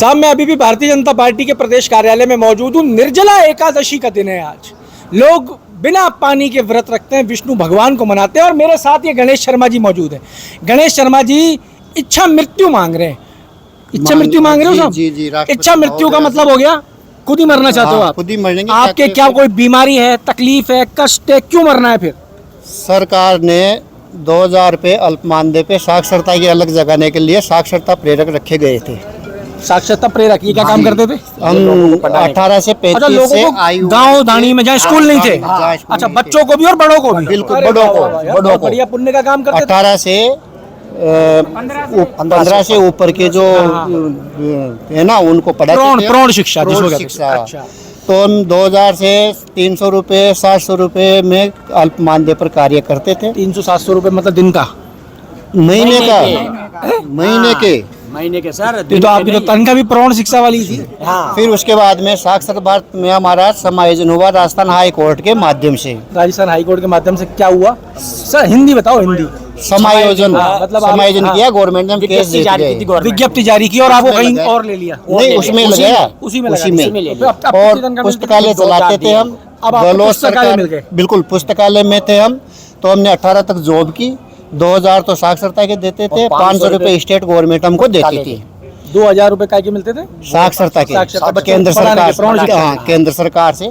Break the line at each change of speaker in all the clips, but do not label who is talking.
साहब मैं अभी भी भारतीय जनता पार्टी के प्रदेश कार्यालय में मौजूद हूँ। निर्जला एकादशी का दिन है आज। लोग बिना पानी के व्रत रखते हैं, विष्णु भगवान को मनाते हैं। और मेरे साथ ये गणेश शर्मा जी मौजूद हैं। गणेश शर्मा जी इच्छा मृत्यु मांग रहे हैं। इच्छा मृत्यु मांग रहे हो साहब?
जी जी।
इच्छा मृत्यु का मतलब हो गया खुद ही मरना चाहते हो आप?
खुद ही मरेंगे।
आपके क्या कोई बीमारी है, तकलीफ है, कष्ट है, क्यों मरना है फिर?
सरकार ने 2000 रुपये अल्प मानदेय पे साक्षरता की अलग जगाने के लिए साक्षरता प्रेरक रखे गए थे।
साक्षरता प्रेरक ये क्या काम करते थे?
हम 18 से 35 से आयु
गांव दानी में जहाँ स्कूल नहीं थे। अच्छा, बच्चों को भी और बड़ों को भी?
बिल्कुल, बड़ों को
बढ़िया पुण्य का काम करते थे।
18 से 15 से ऊपर के जो है ना उनको पढ़ाते थे।
प्रौढ़ शिक्षा जिसको कहते हैं।
शिक्षा।
अच्छा।
तो हम 2000 से 300 रुपये 700 रुपये में अल्प मानदेय पर कार्य करते थे।
300-700 रुपये मतलब दिन का?
महीने का?
महीने के सर।
तो आपकी तो तनख्वाह भी प्रौढ़ शिक्षा वाली थी।
हाँ।
फिर उसके बाद में साक्षर भारत में हमारा समायोजन हुआ राजस्थान हाई कोर्ट के माध्यम से।
राजस्थान हाई कोर्ट के माध्यम से क्या हुआ सर? हिंदी बताओ, हिंदी।
समायोजन
मतलब
समायोजन किया गवर्नमेंट ने, केस जीत गए।
विज्ञप्ति जारी की और आपको कहीं और ले लिया?
नहीं, उसमें लगाया,
उसी में
और पुस्तकालय चलाते थे हम।
पुस्तकालय मिल गए?
बिल्कुल, पुस्तकालय में थे हम। तो हमने 18 तक जॉब की। 2000 तो साक्षरता के देते थे, 500 रुपये स्टेट गवर्नमेंट हमको देती थी।
2000 रुपए काय के मिलते थे?
साक्षरता के केंद्र सरकार, केंद्र सरकार से।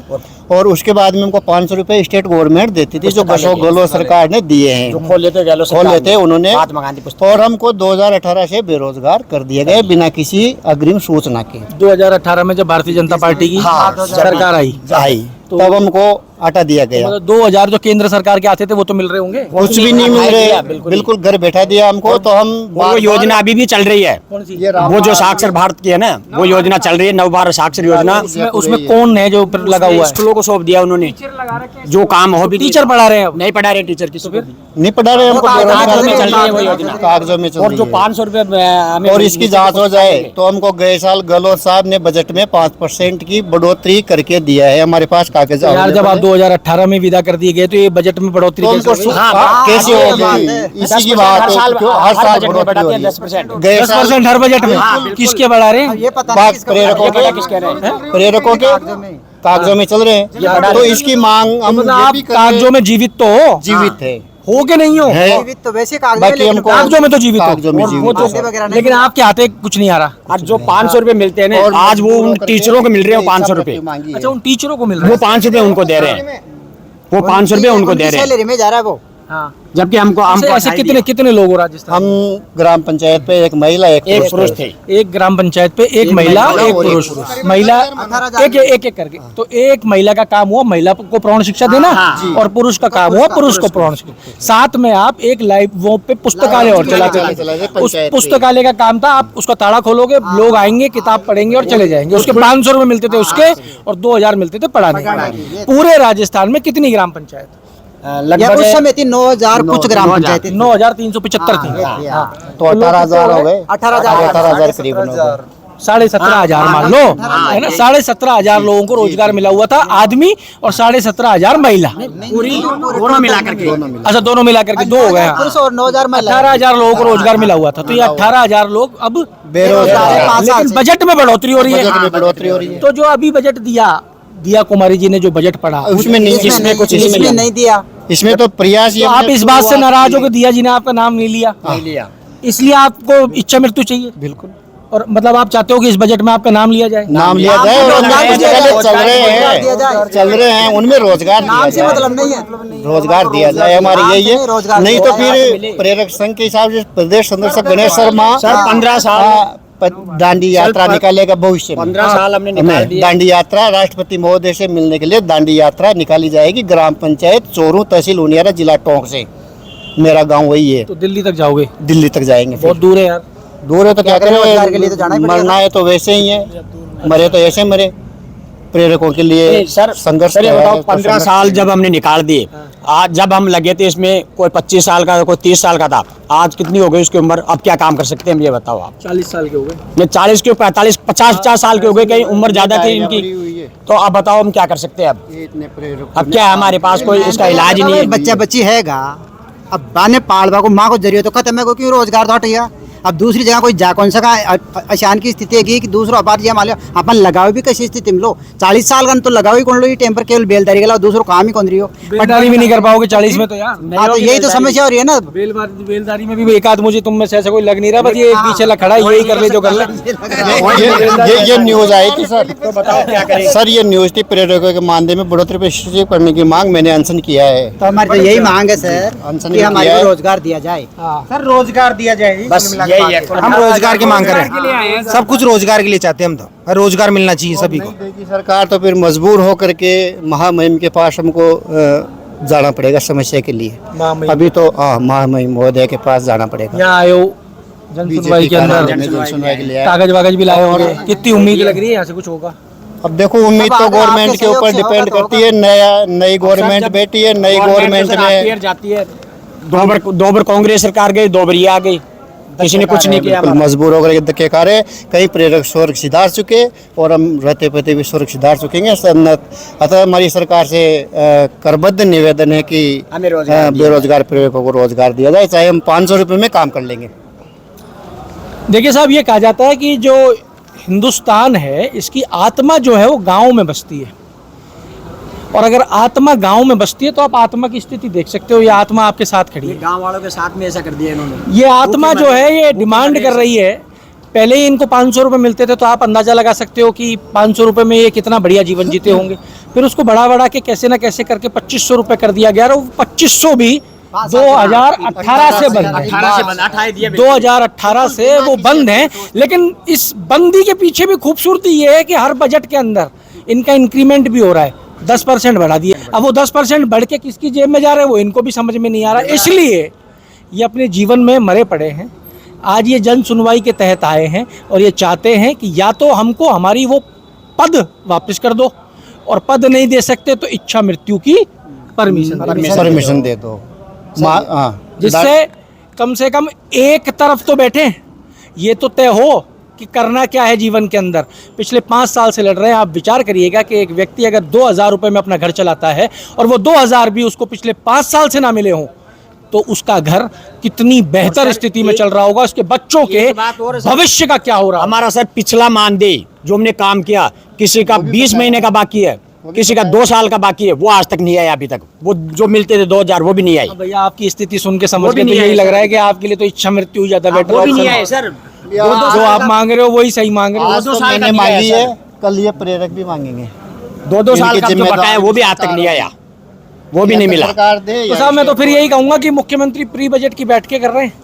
और उसके बाद में हमको 500 रुपये स्टेट गवर्नमेंट देती थी, जो अशोक गहलोत सरकार ने दिए हैं।
खोल लेते
उन्होंने। और हमको 2018 से बेरोजगार कर दिए गए बिना किसी अग्रिम सूचना के।
2018 में जब भारतीय जनता पार्टी की सरकार आई
तब हमको हटा दिया गया।
2000 जो केंद्र सरकार के आते थे वो तो मिल रहे होंगे?
कुछ भी नहीं मिल रहे, बिल्कुल घर बैठा दिया हमको। तो हम
वो योजना अभी भी चल रही है।
कौन सी?
वो जो साक्षर भारत की है ना, वो योजना चल रही है, नव भारत साक्षर योजना।
उसमें कौन है जो लगा हुआ है?
स्कूलों को सौंप दिया उन्होंने, जो काम हो भी।
टीचर पढ़ा रहे हैं अब?
नहीं पढ़ा रहे टीचर किसी को,
नहीं पढ़ा रहे हमको।
कागजों में चल रही है वो योजना,
कागजों में चल
और
रही
जो
है।
500 रुपये
और इसकी जांच हो जाए तो हमको गए साल गहलोत साहब ने बजट में 5% की बढ़ोतरी करके दिया है। हमारे पास कागज
यार, जब आप 2018 में विदा कर दिए गए तो ये बजट में बढ़ोतरी कैसे
होगी? इसी की बात है। हर साल बढ़ोतरी हो रही है।
10% हर बजट में। किसके बढ़ा रहे हैं?
प्रेरकों के कागजों में चल रहे हैं। तो इसकी मांग हम
आप कागजों में जीवित तो हो?
जीवित है।
हो के नहीं हो?
जीवित तो वैसे
बाकी हमको
कागजों में तो जीवित
कागजों में
हो।
जीवित।
लेकिन आपके हाथे कुछ नहीं आ रहा।
और जो 500 रुपये मिलते हैं ना, आज वो उन टीचरों को मिल रहे हैं 500 रुपये।
अच्छा, उन टीचरों को मिल रहा
वो
है?
500 रुपये उनको दे रहे हैं, वो 500 रुपये उनको दे रहे हैं।
सैलरी में जा रहा है वो।
हाँ।
जबकि हमको
ऐसे कितने लोग हो राजस्थान?
हम ग्राम पंचायत पे एक महिला एक
पुरुष थे।
एक ग्राम पंचायत पे एक महिला एक पुरुष। महिला एक करके। तो एक महिला का काम हुआ महिला को प्रौढ़ शिक्षा देना, और पुरुष का काम हुआ पुरुष को प्रौढ़ शिक्षा। साथ में आप एक लाइव वो पे पुस्तकालय और चलाते थे। उस पुस्तकालय का काम था, आप उसका ताला खोलोगे, लोग आएंगे, किताब पढ़ेंगे और चले जाएंगे। उसके 500 रुपये मिलते थे उसके, और 2000 मिलते थे पढ़ाने के। पूरे राजस्थान में कितनी ग्राम पंचायत?
लगभग उस समय थी 9000 कुछ ग्राम पंचायत।
9375 थी।
तो 18,000 हो गए।
18,000
करीब।
17,500 मान लो, है ना? 17,500 लोगों को रोजगार मिला हुआ था, आदमी, और 17,500 महिला।
दोनों मिला करके।
अच्छा, दोनों मिला करके दो हो गए।
पुरुष और 9000 महिला।
18,000 लोगों को रोजगार मिला हुआ था। तो ये 18,000 लोग अब
बेरोजगार।
लेकिन बजट में बढ़ोतरी हो रही
बढ़ोतरी हो रही है।
तो जो अभी बजट दिया कुमारी जी ने जो बजट पढ़ा,
उसमें नहीं,
इसमें कुछ नहीं दिया।
इसमें तो प्रयास
तो आप इस बात से नाराज हो कि दिया जी ने आपका नाम नहीं लिया, इसलिए आपको इच्छा मृत्यु चाहिए?
बिल्कुल।
और मतलब आप चाहते हो कि इस बजट में आपका नाम लिया जाए?
नाम लिया जाए, और चल रहे हैं उनमें रोजगार
नाम से मतलब नहीं है,
रोजगार दिया जाए, हमारी यही है। नहीं तो फिर प्रेरक संघ के हिसाब से प्रदेश संदर्शक गणेश शर्मा
15 साल
दांडी यात्रा निकालेगा भविष्य में।
15 साल हमने निकाल दिए।
दांडी यात्रा राष्ट्रपति महोदय से मिलने के लिए दांडी यात्रा निकाली जाएगी ग्राम पंचायत चोरू, तहसील उनियारा, जिला टोंक से। मेरा गांव वही है।
तो दिल्ली तक जाओगे?
दिल्ली तक जाएंगे।
बहुत दूर है यार।
दूर है तो क्या
रोजगार के लिए तो जाना
करें?
ही पड़ेगा।
मरना है तो वैसे ही है, मरे तो ऐसे मरे। प्रेरकों के लिए
सर
संघर्ष।
सर ये बताओ, 15 साल जब हमने निकाल दिए, आज जब हम लगे थे इसमें, कोई 25 साल का, कोई 30 साल का था, आज कितनी हो गई उसकी उम्र? अब क्या काम कर सकते हैं हम, ये बताओ आप।
40 साल के हो गए।
ये 40 के 45 50 साल के हो गए, कहीं उम्र ज्यादा थी इनकी। तो अब बताओ हम क्या कर सकते हैं अब? अब क्या है, हमारे पास कोई इसका इलाज ही नहीं है।
बच्चा बच्ची हैगा, अब बाने पालवा को माँ को जरिए तो खत्म है, क्योंकि रोजगार तो हट गया। अब दूसरी जगह कोई जा कौन सा अशान की स्थिति है कि दूसरा अपार जी मान लो अपन लगाओ भी कैसी स्थिति में लो 40 साल का तो लगाओ ही कौन लो ये टेम्पर केवल बेलदारी के दूसरों काम ही कौन रही हो
बेलदारी भी नहीं कर पाओगे 40 में तो यार।
हाँ तो यही तो समस्या हो रही है ना।
बेलदारी में भी एक आध मुझे तुम में से ऐसा कोई लग नहीं रहा, बस ये पीछे लग खड़ा यही कर ले जो कर ले।
ये न्यूज आई थी सर, तो बताओ क्या करें सर। ये न्यूज थी प्रेरकों के मानदेय में बढ़ोतरी पर करने की मांग, मैंने अनशन किया है।
तो हमारी तो यही मांग है सर कि हमारे को रोजगार दिया जाए।
सर रोजगार दिया जाए,
बस यही है।
हम रोजगार की मांग करें, सब कुछ रोजगार के लिए चाहते हैं हम तो, रोजगार मिलना चाहिए सभी को।
सरकार तो फिर मजबूर होकर के महामहिम के पास हमको जाना पड़ेगा समस्या के लिए। अभी तो महामहिम महोदय के पास जाना पड़ेगा।
यहाँ आयो जन सुनवाई के अंदर कागज वागज भी लाए होंगे, कितनी उम्मीद लग रही है यहाँ से कुछ होगा?
अब देखो उम्मीद तो गवर्नमेंट के ऊपर डिपेंड करती है। नई गवर्नमेंट बैठी है, नई गवर्नमेंट में
जाती है। 2 बार कांग्रेस सरकार गई, 2 बार ये आ गई, किसी ने कुछ नहीं किया।
मजबूर होकर धक्के खा रहे। कई प्रेरक स्वर्ग सिधार चुके और हम रहते पते भी स्वर्ग सिधार चुकेंगे। अतः हमारी सरकार से करबद्ध निवेदन है कि बेरोजगार प्रेरकों को रोजगार दिया जाए, चाहे हम 500 रुपये में काम कर लेंगे।
देखिए साहब, ये कहा जाता है कि जो हिंदुस्तान है इसकी आत्मा जो है वो गांव में बसती है, और अगर आत्मा गांव में बसती है तो आप आत्मा की स्थिति देख सकते हो। ये आत्मा आपके साथ खड़ी है,
गांव वालों के साथ में ऐसा कर दिया इन्होंने।
ये आत्मा जो है ये डिमांड कर रही है। पहले ही इनको 500 रुपये मिलते थे तो आप अंदाजा लगा सकते हो कि 500 रुपये में ये कितना बढ़िया जीवन जीते होंगे। फिर उसको बढ़ा के कैसे ना कैसे करके 2500 रुपये कर दिया गया, और 2500 भी 2018 से बंद, 2018 से वो बंद है। लेकिन इस बंदी के पीछे भी खूबसूरती ये है कि हर बजट के अंदर इनका इंक्रीमेंट भी हो रहा है, 10% बढ़ा दिया। अब वो 10% बढ़ के किसकी जेब में जा रहा है वो इनको भी समझ में नहीं आ रहा। इसलिए ये अपने जीवन में मरे पड़े हैं। आज ये जन सुनवाई के तहत आए हैं और ये चाहते हैं कि या तो हमको हमारी वो पद वापस कर दो, और पद नहीं दे सकते तो इच्छा मृत्यु की परमिशन
दे दो,
जिससे कम से कम एक तरफ तो बैठे। ये तो तय हो कि करना क्या है जीवन के अंदर। पिछले 5 साल से लड़ रहे हैं। आप विचार करिएगा कि एक व्यक्ति अगर 2000 रुपये में अपना घर चलाता है और वो 2000 भी उसको पिछले 5 साल से ना मिले हों, तो उसका घर कितनी बेहतर स्थिति में चल रहा होगा, उसके बच्चों के भविष्य का क्या हो रहा।
हमारा सर पिछला मानदेय जो हमने काम किया, किसी का 20 महीने का बाकी है, किसी का 2 साल का बाकी है, वो आज तक नहीं आया। अभी तक वो जो मिलते थे 2000 वो भी नहीं आई।
भैया आपकी स्थिति सुन के समझ के तो यही लग रहा है कि आपके लिए तो इच्छा मृत्यु ज्यादा बेटर
वो भी नहीं आए सर।
जो आप मांग रहे हो वही सही मांग रहे हो।
2 साल
मैंने मांगी है, कल ये प्रेरक भी मांगेंगे।
2 साल का जो बकाया वो भी आज तक नहीं आया, वो भी नहीं मिला।
तो साहब मैं तो फिर यही कहूंगा कि मुख्यमंत्री प्री बजट की बैठकें कर रहे हैं।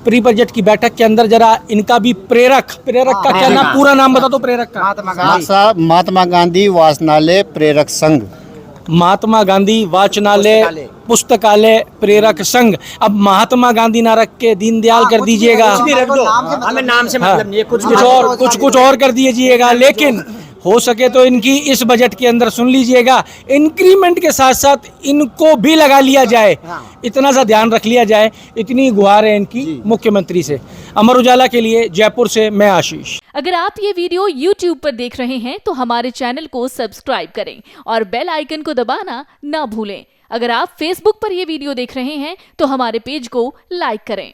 प्री बजट की बैठक के अंदर जरा इनका भी प्रेरक का क्या नाम, पूरा नाम बता दो प्रेरक का।
महात्मा गांधी वाचनालय प्रेरक संघ,
महात्मा गांधी वाचनालय पुस्तकालय प्रेरक संघ। अब महात्मा गांधी ना रख के दीनदयाल कर दीजिएगा,
हमें नाम से मतलब नहीं है,
कुछ और कर दीजिएगा। लेकिन हो सके तो इनकी इस बजट के अंदर सुन लीजिएगा, इंक्रीमेंट के साथ साथ इनको भी लगा लिया जाए, इतना सा ध्यान रख लिया जाए। इतनी गुहार है इनकी मुख्यमंत्री से। अमर उजाला के लिए जयपुर से मैं आशीष।
अगर आप ये वीडियो YouTube पर देख रहे हैं तो हमारे चैनल को सब्सक्राइब करें और बेल आइकन को दबाना ना भूलें। अगर आप Facebook पर ये वीडियो देख रहे हैं तो हमारे पेज को लाइक करें।